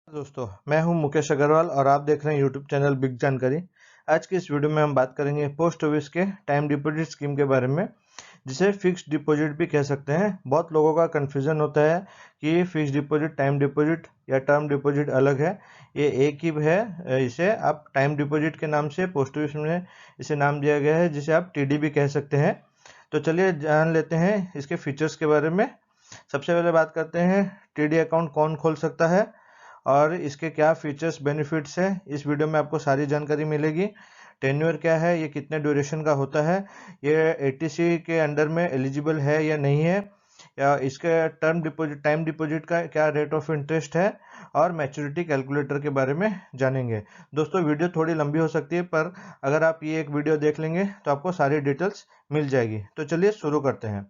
दोस्तों, मैं हूं मुकेश अग्रवाल और आप देख रहे हैं यूट्यूब चैनल बिग जानकारी। आज की इस वीडियो में हम बात करेंगे पोस्ट ऑफिस के टाइम डिपॉजिट स्कीम के बारे में, जिसे फिक्स्ड डिपॉजिट भी कह सकते हैं। बहुत लोगों का कन्फ्यूजन होता है कि फिक्स्ड डिपॉजिट, टाइम डिपॉजिट या टर्म डिपॉजिट अलग है। ये एक ही है। इसे आप टाइम डिपॉजिट के नाम से पोस्ट ऑफिस में इसे नाम दिया गया है, जिसे आप टीडी भी कह सकते हैं। तो चलिए जान लेते हैं इसके फीचर्स के बारे में। सबसे पहले बात करते हैं टीडी अकाउंट कौन खोल सकता है और इसके क्या फीचर्स बेनिफिट्स है। इस वीडियो में आपको सारी जानकारी मिलेगी। टेन्योर क्या है, ये कितने ड्यूरेशन का होता है, ये एटीसी के अंडर में एलिजिबल है या नहीं है, या इसके टर्म डिपॉजिट, टाइम डिपॉजिट का क्या रेट ऑफ इंटरेस्ट है, और मैच्योरिटी कैलकुलेटर के बारे में जानेंगे। दोस्तों, वीडियो थोड़ी लंबी हो सकती है, पर अगर आप ये एक वीडियो देख लेंगे तो आपको सारी डिटेल्स मिल जाएगी। तो चलिए शुरू करते हैं।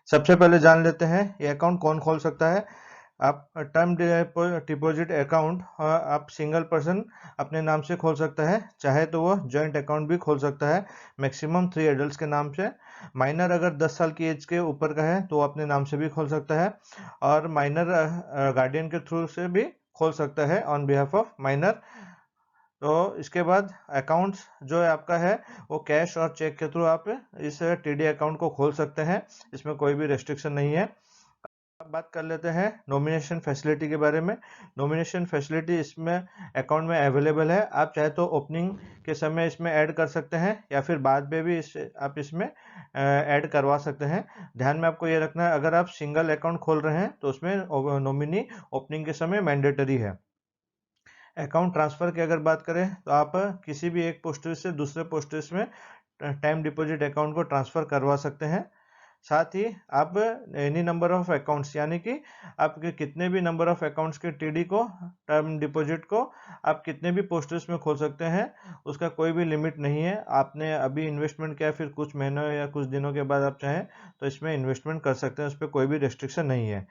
सबसे पहले जान लेते हैं ये अकाउंट कौन खोल सकता है। आप टर्म डिपॉजिट अकाउंट आप सिंगल पर्सन अपने नाम से खोल सकता है, चाहे तो वो जॉइंट अकाउंट भी खोल सकता है, मैक्सिमम 3 एडल्ट्स के नाम से। माइनर अगर 10 साल की एज के ऊपर का है तो वो अपने नाम से भी खोल सकता है, और माइनर गार्डियन के थ्रू से भी खोल सकता है ऑन बिहाफ ऑफ माइनर। तो इसके बाद अकाउंट्स जो है आपका है, वो कैश और चेक के थ्रू आप इस टीडी अकाउंट को खोल सकते हैं। इसमें कोई भी रेस्ट्रिक्शन नहीं है। अब बात कर लेते हैं नॉमिनेशन फैसिलिटी के बारे में। नॉमिनेशन फैसिलिटी इसमें अकाउंट में अवेलेबल है। आप चाहे तो ओपनिंग के समय इसमें ऐड कर सकते हैं, या फिर बाद में भी आप इसमें ऐड करवा सकते हैं। ध्यान में आपको ये रखना है, अगर आप सिंगल अकाउंट खोल रहे हैं तो उसमें नॉमिनी ओपनिंग के समय मैंडेटरी है। अकाउंट ट्रांसफ़र की अगर बात करें तो आप किसी भी एक पोस्ट ऑफिस से दूसरे पोस्ट ऑफिस में टाइम डिपॉजिट अकाउंट को ट्रांसफ़र करवा सकते हैं। साथ ही आप एनी नंबर ऑफ अकाउंट्स, यानी कि आपके कितने भी नंबर ऑफ अकाउंट्स के टीडी को, टर्म डिपॉजिट को आप कितने भी पोस्ट ऑफिस में खोल सकते हैं। उसका कोई भी लिमिट नहीं है। आपने अभी इन्वेस्टमेंट किया, फिर कुछ महीनों या कुछ दिनों के बाद आप चाहें तो इसमें इन्वेस्टमेंट कर सकते हैं, उस पर कोई भी रेस्ट्रिक्शन नहीं है।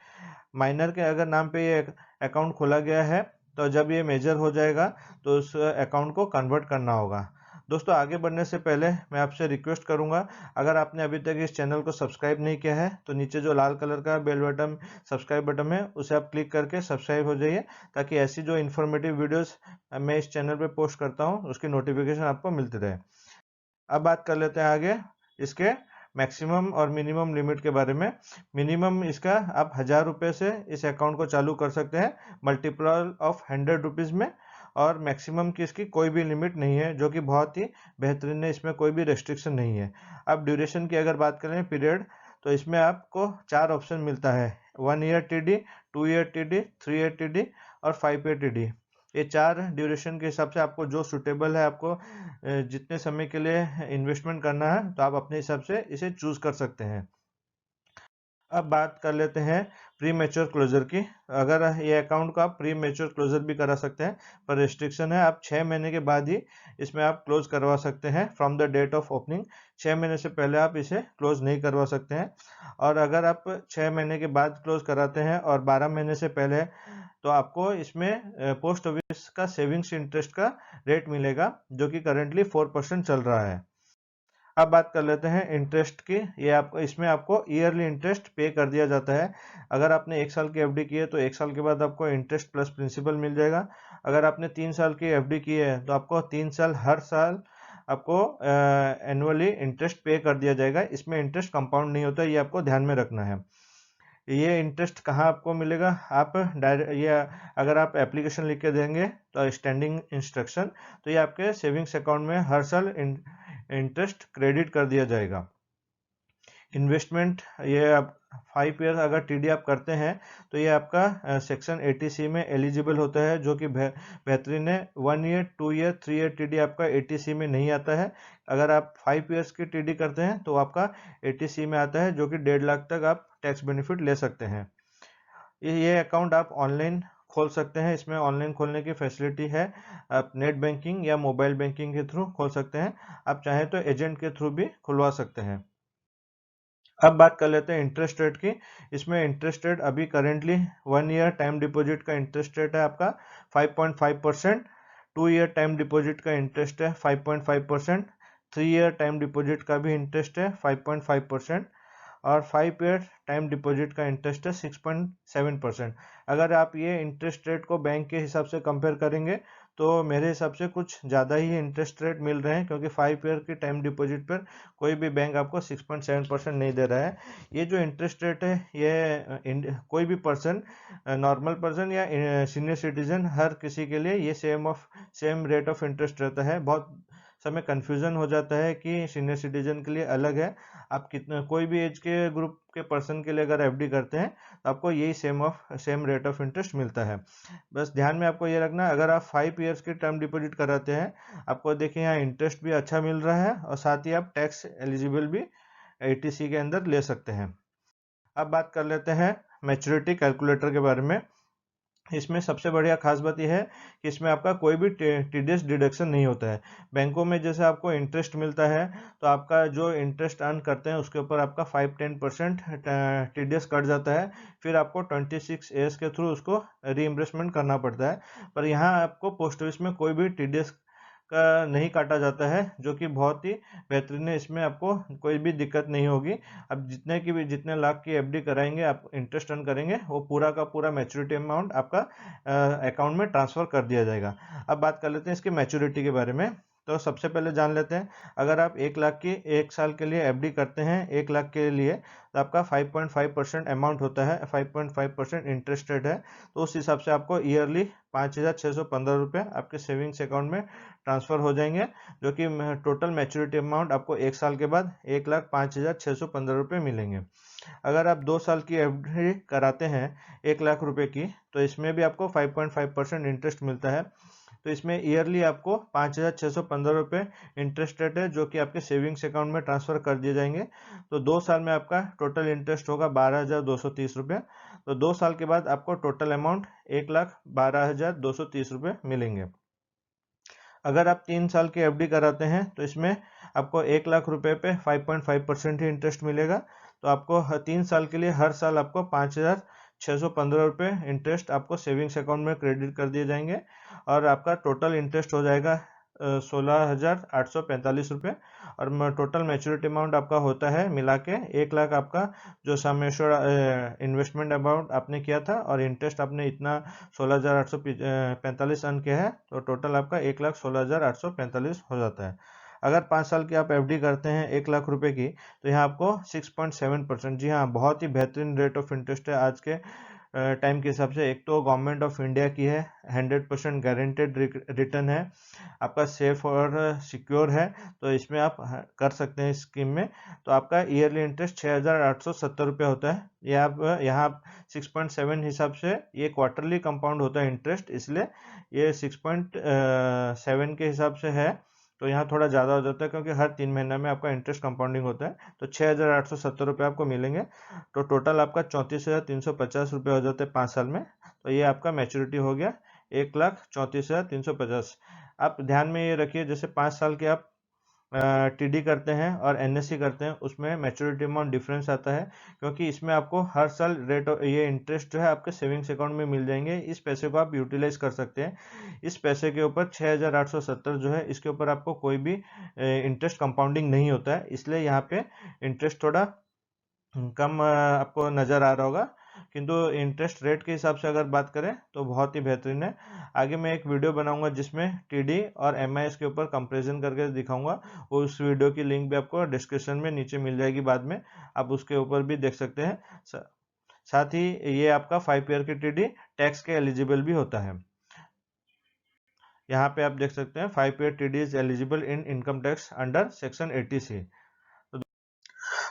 माइनर के अगर नाम पे ये अकाउंट खोला गया है, तो जब ये मेजर हो जाएगा तो उस अकाउंट को कन्वर्ट करना होगा। दोस्तों, आगे बढ़ने से पहले मैं आपसे रिक्वेस्ट करूंगा, अगर आपने अभी तक इस चैनल को सब्सक्राइब नहीं किया है तो नीचे जो लाल कलर का बेल बटन, सब्सक्राइब बटन है, उसे आप क्लिक करके सब्सक्राइब हो जाइए, ताकि ऐसी जो इन्फॉर्मेटिव वीडियोस मैं इस चैनल पे पोस्ट करता हूँ उसकी नोटिफिकेशन आपको मिलती रहे। अब बात कर लेते हैं आगे इसके मैक्सिमम और मिनिमम लिमिट के बारे में। मिनिमम इसका आप 1000 रुपये से इस अकाउंट को चालू कर सकते हैं, मल्टीपल ऑफ 100 रुपीज़ में। और मैक्सिमम की इसकी कोई भी लिमिट नहीं है, जो कि बहुत ही बेहतरीन है। इसमें कोई भी रेस्ट्रिक्शन नहीं है। अब ड्यूरेशन की अगर बात करें, पीरियड, तो इसमें आपको 4 ऑप्शन मिलता है: 1 year TD, 2 year TD, 3 year TD और 5 ईयर टीडी। ये 4 ड्यूरेशन के हिसाब से आपको जो सूटेबल है, आपको जितने समय के लिए इन्वेस्टमेंट करना है, तो आप अपने हिसाब से इसे चूज कर सकते हैं। अब बात कर लेते हैं प्री मैच्योर क्लोजर की। अगर ये अकाउंट को आप प्री मैच्योर क्लोजर भी करा सकते हैं, पर रिस्ट्रिक्शन है, आप 6 महीने के बाद ही इसमें आप क्लोज करवा सकते हैं from the date of opening. 6 महीने से पहले आप इसे क्लोज नहीं करवा सकते हैं। और अगर आप 6 महीने के बाद क्लोज कराते हैं और 12 महीने से पहले, तो आपको इसमें पोस्ट ऑफिस का सेविंग्स इंटरेस्ट का रेट मिलेगा, जो कि करेंटली 4% चल रहा है। अब बात कर लेते हैं इंटरेस्ट की। ये आपको, इसमें आपको ईयरली इंटरेस्ट पे कर दिया जाता है। अगर आपने 1 साल की एफडी की है तो 1 साल के बाद आपको इंटरेस्ट प्लस प्रिंसिपल मिल जाएगा। अगर आपने 3 साल की एफडी की है तो आपको 3 साल हर साल आपको एनुअली इंटरेस्ट पे कर दिया जाएगा। इसमें इंटरेस्ट कंपाउंड नहीं होता, ये आपको ध्यान में रखना है। ये इंटरेस्ट कहाँ आपको मिलेगा? आप डायरेक्ट, ये अगर आप एप्लीकेशन लिख के देंगे तो स्टैंडिंग इंस्ट्रक्शन, तो ये आपके सेविंग्स अकाउंट में हर साल इंटरेस्ट क्रेडिट कर दिया जाएगा। इन्वेस्टमेंट, ये आप 5 ईयर अगर टीडी आप करते हैं तो ये आपका सेक्शन 80C में एलिजिबल होता है, जो कि बेहतरीन है। 1 ईयर, 2 ईयर, 3 ईयर टीडी आपका 80C में नहीं आता है। अगर आप 5 ईयर्स की टीडी करते हैं तो आपका 80C में आता है, जो कि 1.5 लाख तक आप टैक्स बेनिफिट ले सकते हैं। ये अकाउंट आप ऑनलाइन खोल सकते हैं। इसमें ऑनलाइन खोलने की फैसिलिटी है। आप नेट बैंकिंग या मोबाइल बैंकिंग के थ्रू खोल सकते हैं। आप चाहें तो एजेंट के थ्रू भी खुलवा सकते हैं। अब बात कर लेते हैं इंटरेस्ट रेट की। इसमें इंटरेस्ट रेट अभी करेंटली 1 ईयर टाइम डिपॉजिट का इंटरेस्ट रेट है आपका 5.5%, 2 ईयर टाइम डिपॉजिट का इंटरेस्ट है 5.5%, 3 ईयर टाइम डिपॉजिट का भी इंटरेस्ट है 5.5%, और 5 ईयर टाइम डिपॉजिट का इंटरेस्ट है 6.7%। अगर आप ये इंटरेस्ट रेट को बैंक के हिसाब से कंपेयर करेंगे तो मेरे हिसाब से कुछ ज़्यादा ही इंटरेस्ट रेट मिल रहे हैं, क्योंकि 5 ईयर की टाइम डिपॉजिट पर कोई भी बैंक आपको 6.7% नहीं दे रहा है। ये जो इंटरेस्ट रेट है ये कोई भी पर्सन, नॉर्मल पर्सन या सीनियर सिटीजन, हर किसी के लिए ये सेम रेट ऑफ इंटरेस्ट रहता है। बहुत समय कन्फ्यूज़न हो जाता है कि सीनियर सिटीजन के लिए अलग है। आप कितना कोई भी एज के ग्रुप के पर्सन के लिए अगर एफडी करते हैं तो आपको यही सेम रेट ऑफ इंटरेस्ट मिलता है। बस ध्यान में आपको ये रखना, अगर आप 5 ईयर्स की टर्म डिपॉजिट कराते हैं, आपको देखिए यहाँ इंटरेस्ट भी अच्छा मिल रहा है और साथ ही आप टैक्स एलिजिबल भी एटीसी के अंदर ले सकते हैं। अब बात कर लेते हैं मैच्योरिटी कैलकुलेटर के बारे में। इसमें सबसे बढ़िया खास बात यह है कि इसमें आपका कोई भी टीडीएस डिडक्शन नहीं होता है। बैंकों में जैसे आपको इंटरेस्ट मिलता है तो आपका जो इंटरेस्ट अर्न करते हैं उसके ऊपर आपका 5-10% टीडीएस कट जाता है, फिर आपको 26 एस के थ्रू उसको रीइंबर्समेंट करना पड़ता है। पर यहाँ आपको पोस्ट ऑफिस में कोई भी टीडीएस का नहीं काटा जाता है, जो कि बहुत ही बेहतरीन है। इसमें आपको कोई भी दिक्कत नहीं होगी। अब जितने लाख की एफडी कराएंगे, आप इंटरेस्ट अर्न करेंगे, वो पूरा का पूरा मैच्योरिटी अमाउंट आपका अकाउंट में ट्रांसफ़र कर दिया जाएगा। अब बात कर लेते हैं इसकी मैच्योरिटी के बारे में। तो सबसे पहले जान लेते हैं, अगर आप 1 लाख की 1 साल के लिए एफडी करते हैं 1 लाख के लिए, तो आपका 5.5% अमाउंट होता है, 5.5% इंटरेस्ट रेट है। तो उस हिसाब से आपको ईयरली 5,615 रुपये आपके सेविंग्स अकाउंट में ट्रांसफ़र हो जाएंगे, जो कि टोटल मैच्योरिटी अमाउंट आपको 1 साल के बाद 1,05,615 रुपये मिलेंगे। अगर आप 2 साल की एफडी कराते हैं 1 लाख रुपए की, तो इसमें भी आपको 5.5% इंटरेस्ट मिलता है। तो इसमें ईयरली आपको 5,615 रुपये इंटरेस्ट रेट है, जो कि आपके सेविंग्स अकाउंट में ट्रांसफ़र कर दिए जाएंगे। तो 2 साल में आपका टोटल इंटरेस्ट होगा 12,230 रुपये। तो 2 साल के बाद आपको टोटल अमाउंट 1,12,230 रुपये मिलेंगे। अगर आप 3 साल की एफडी कराते हैं तो इसमें आपको 1 लाख रुपए पे 5.5% ही इंटरेस्ट मिलेगा। तो आपको 3 साल के लिए हर साल आपको 5,615 रुपये इंटरेस्ट आपको सेविंग्स अकाउंट में क्रेडिट कर दिए जाएंगे, और आपका टोटल इंटरेस्ट हो जाएगा 16,845 रुपये। और टोटल मैच्योरिटी अमाउंट आपका होता है मिला के 1 लाख, आपका जो सम एश्योर्ड इन्वेस्टमेंट अमाउंट आपने किया था और इंटरेस्ट आपने इतना 16,845 अर्न किया है, तो टोटल आपका 1,16,845 हो जाता है। अगर 5 साल की आप एफडी करते हैं 1 लाख रुपए की, तो यहाँ आपको 6.7%, जी हाँ, बहुत ही बेहतरीन रेट ऑफ इंटरेस्ट है आज के टाइम के हिसाब से। एक तो गवर्नमेंट ऑफ इंडिया की है, 100% गारंटेड रिटर्न है, आपका सेफ और सिक्योर है, तो इसमें आप कर सकते हैं इस स्कीम में। तो आपका ईयरली इंटरेस्ट 6,870 रुपये होता है। ये आप यहाँ 6.7 हिसाब से ये क्वार्टरली कंपाउंड होता है इंटरेस्ट, इसलिए ये 6.7 के हिसाब से है। तो यहाँ थोड़ा ज़्यादा हो जाता है, क्योंकि हर 3 महीना में आपका इंटरेस्ट कंपाउंडिंग होता है। तो 6,870 रुपये आपको मिलेंगे। तो टोटल आपका 34,350 रुपये हो जाते हैं 5 साल में। तो ये आपका मैच्योरिटी हो गया 1,34,350। आप ध्यान में ये रखिए, जैसे 5 साल के आप टीडी करते हैं और एनएससी करते हैं, उसमें मैच्योरिटी अमाउंट डिफरेंस आता है, क्योंकि इसमें आपको हर साल ये इंटरेस्ट जो है आपके सेविंग्स अकाउंट में मिल जाएंगे। इस पैसे को आप यूटिलाइज कर सकते हैं। इस पैसे के ऊपर 6,870 जो है, इसके ऊपर आपको कोई भी इंटरेस्ट कंपाउंडिंग नहीं होता है, इसलिए यहाँ पे इंटरेस्ट थोड़ा कम आपको नज़र आ रहा होगा, किंतु इंटरेस्ट रेट के हिसाब से अगर बात करें तो बहुत ही बेहतरीन है। आगे मैं एक वीडियो बनाऊंगा जिसमें टीडी और एमआईएस के ऊपर कंपैरिजन करके दिखाऊंगा। उस वीडियो की लिंक भी आपको डिस्क्रिप्शन में नीचे मिल जाएगी, बाद में आप उसके ऊपर भी देख सकते हैं। साथ ही ये आपका 5 ईयर की टीडी टैक्स के एलिजिबल भी होता है। यहाँ पे आप देख सकते हैं 5 year TD is eligible in income tax under section 80C।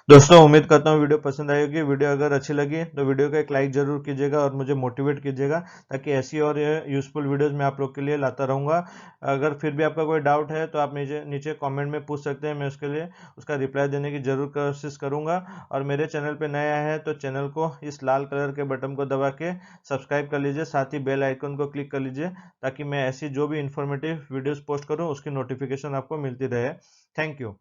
दोस्तों, उम्मीद करता हूँ वीडियो पसंद आई होगी। वीडियो अगर अच्छी लगी तो वीडियो को एक लाइक जरूर कीजिएगा और मुझे मोटिवेट कीजिएगा, ताकि ऐसी और यूजफुल वीडियोस मैं आप लोग के लिए लाता रहूँगा। अगर फिर भी आपका कोई डाउट है तो आप नीचे कमेंट में पूछ सकते हैं, मैं उसके लिए उसका रिप्लाई देने की जरूर कोशिश करूँगा। और मेरे चैनल पर नया है तो चैनल को इस लाल कलर के बटन को दबा के सब्सक्राइब कर लीजिए, साथ ही बेल आइकन को क्लिक कर लीजिए, ताकि मैं ऐसी जो भी इंफॉर्मेटिव वीडियोज़ पोस्ट करूँ उसकी नोटिफिकेशन आपको मिलती रहे। Thank you.